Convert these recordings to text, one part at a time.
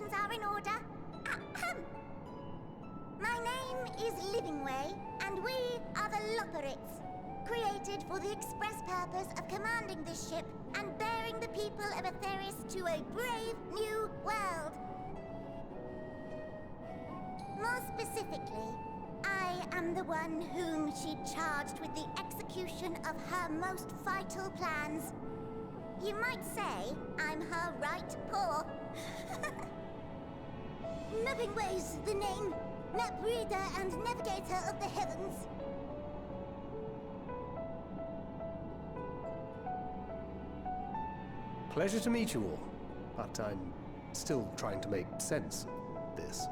preparations are in order. Ahem. My name is Livingway, and we are the Loporits, created for the express purpose of commanding this ship and bearing the people of Etheris to a brave new world. More specifically, I am the one whom she charged with the execution of her most vital plans. You might say I'm her right paw. Livingway's the name, map reader and navigator of the heavens. Pleasure to meet you all, but I'm still trying to make sense of this.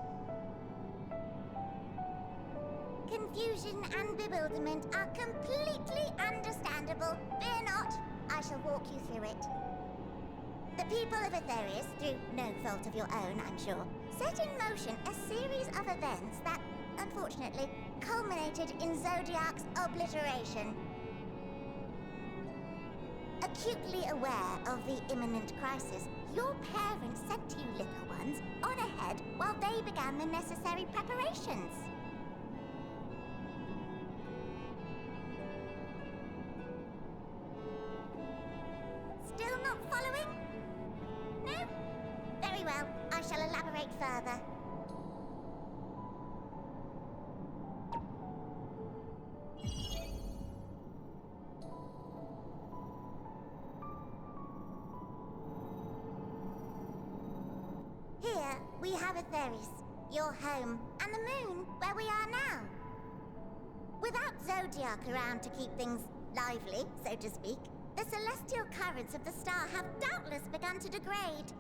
Confusion and bewilderment are completely understandable. Fear not, I shall walk you through it. The people of Etheris, through no fault of your own, I'm sure, set in motion a series of events that, unfortunately, culminated in Zodiac's obliteration. Acutely aware of the imminent crisis, your parents sent you little ones on ahead while they began the necessary preparations. Still not following? No? Very well, I shall elaborate further. Here, we have Etheris, your home, and the moon, where we are now. Without Zodiac around to keep things lively, so to speak, the celestial currents of the star have doubtless begun to degrade.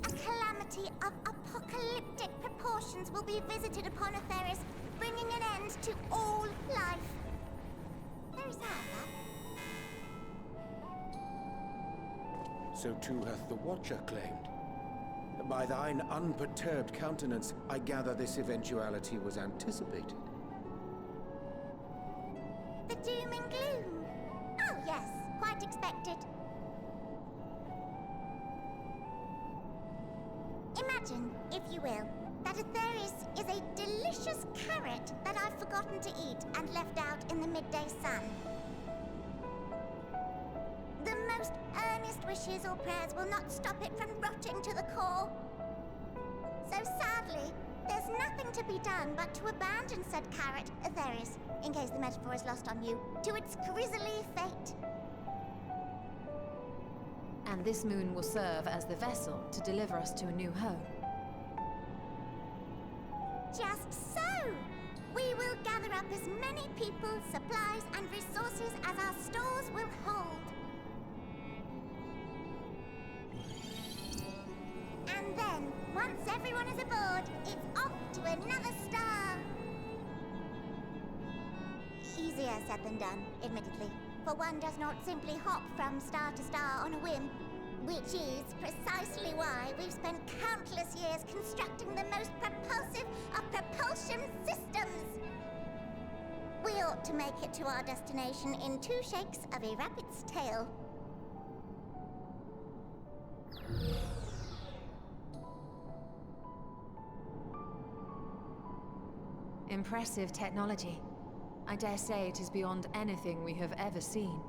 A calamity of apocalyptic proportions will be visited upon Etheris, bringing an end to all life. Very sad, that. So too hath the Watcher claimed. By thine unperturbed countenance, I gather this eventuality was anticipated. The doom and gloom. Oh yes, quite expected. Imagine, if you will, that Etheris is a delicious carrot that I've forgotten to eat and left out in the midday sun. The most earnest wishes or prayers will not stop it from rotting to the core. So sadly, there's nothing to be done but to abandon said carrot, Etheris, in case the metaphor is lost on you, to its grisly fate. And this moon will serve as the vessel to deliver us to a new home. Just so! We will gather up as many people, supplies, and resources as our stores will hold. And then, once everyone is aboard, it's off to another star. Easier said than done, admittedly, for one does not simply hop from star to star on a whim, which is precisely why we've spent countless years constructing the most propulsive of propulsion systems. We ought to make it to our destination in 2 shakes of a rabbit's tail. Impressive technology. I dare say it is beyond anything we have ever seen.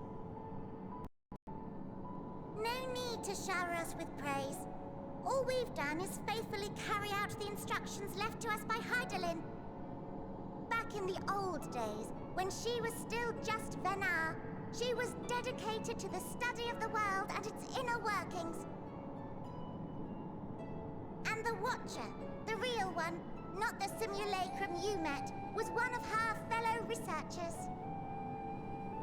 No need to shower us with praise. All we've done is faithfully carry out the instructions left to us by Heidelin. Back in the old days, when she was still just Venar, she was dedicated to the study of the world and its inner workings. And the Watcher, the real one, not the simulacrum you met, was one of her fellow researchers.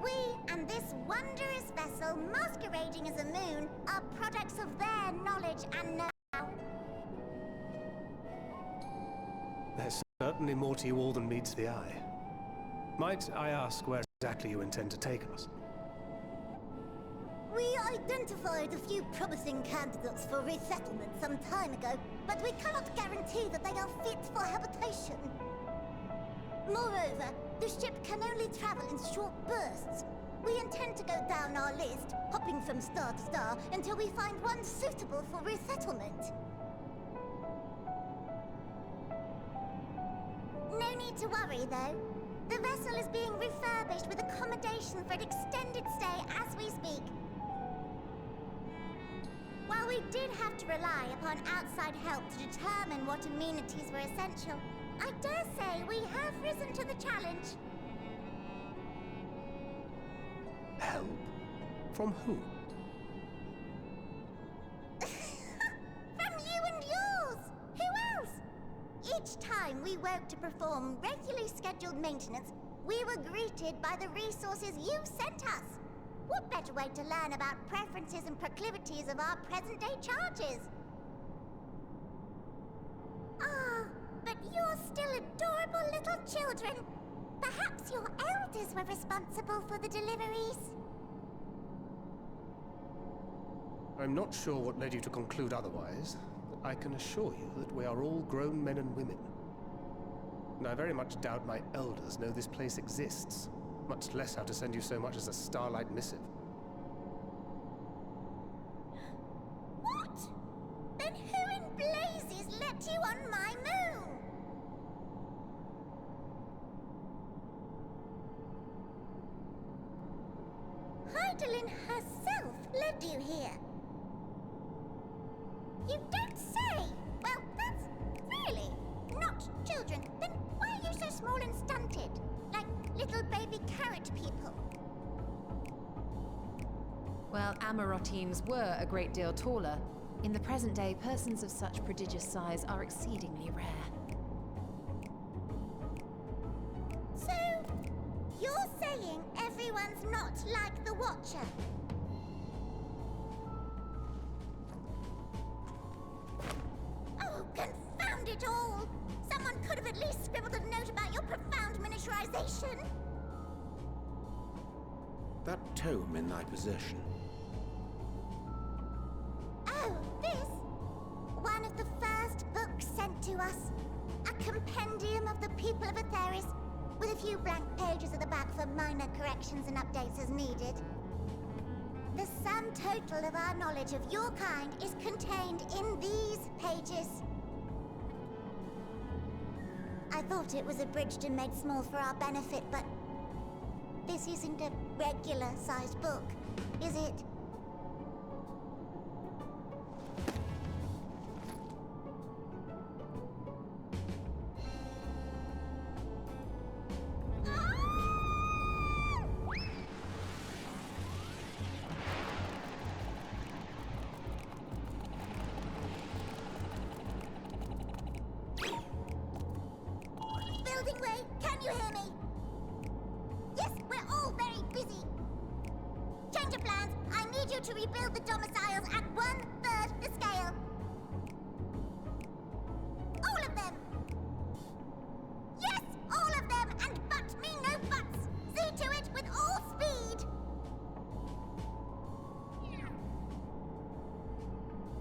We and this wondrous vessel masquerading as a moon are products of their knowledge and know-how. There's certainly more to you all than meets the eye. Might I ask where exactly you intend to take us? We identified a few promising candidates for resettlement some time ago, but we cannot guarantee that they are fit for habitation. Moreover, the ship can only travel in short bursts. We intend to go down our list, hopping from star to star, until we find one suitable for resettlement. No need to worry, though. The vessel is being refurbished with accommodation for an extended stay as we speak. While we did have to rely upon outside help to determine what amenities were essential, I dare say we have risen to the challenge. Help? From who? From you and yours! Who else? Each time we woke to perform regularly scheduled maintenance, we were greeted by the resources you sent us. What better way to learn about preferences and proclivities of our present-day charges? Ah, but you're still adorable little children. Perhaps your elders were responsible for the deliveries? I'm not sure what led you to conclude otherwise, but I can assure you that we are all grown men and women. And I very much doubt my elders know this place exists, much less how to send you so much as a starlight missive. What? Then who in blazes let you on my moon? Heidelin herself led you here. You don't say! Well, that's really not children. Then why are you so small and stunted? Like little baby carrot people. Well, Amarotines were a great deal taller. In the present day, persons of such prodigious size are exceedingly rare. So, you're saying everyone's not like the Watcher? Oh, confound it all! Someone could have at least scribbled a note about your profound miniaturization. That tome in thy possession. Oh, this? One of the first books sent to us. A compendium of the people of Aetheris, with a few blank pages at the back for minor corrections and updates as needed. The sum total of our knowledge of your kind is contained in these pages. I thought it was abridged and made small for our benefit, but this isn't a regular-sized book, is it? Livingway, can you hear me? Yes, we're all very busy. Change of plans. I need you to rebuild the domiciles at 1/3 the scale. All of them. Yes, all of them, and but me no buts. See to it with all speed.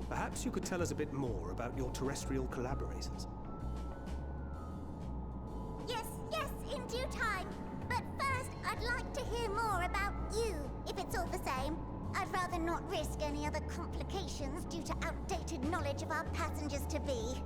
Perhaps you could tell us a bit more about your terrestrial collaborators. Yes, in due time. But first, I'd like to hear more about you, if it's all the same. I'd rather not risk any other complications due to outdated knowledge of our passengers-to-be.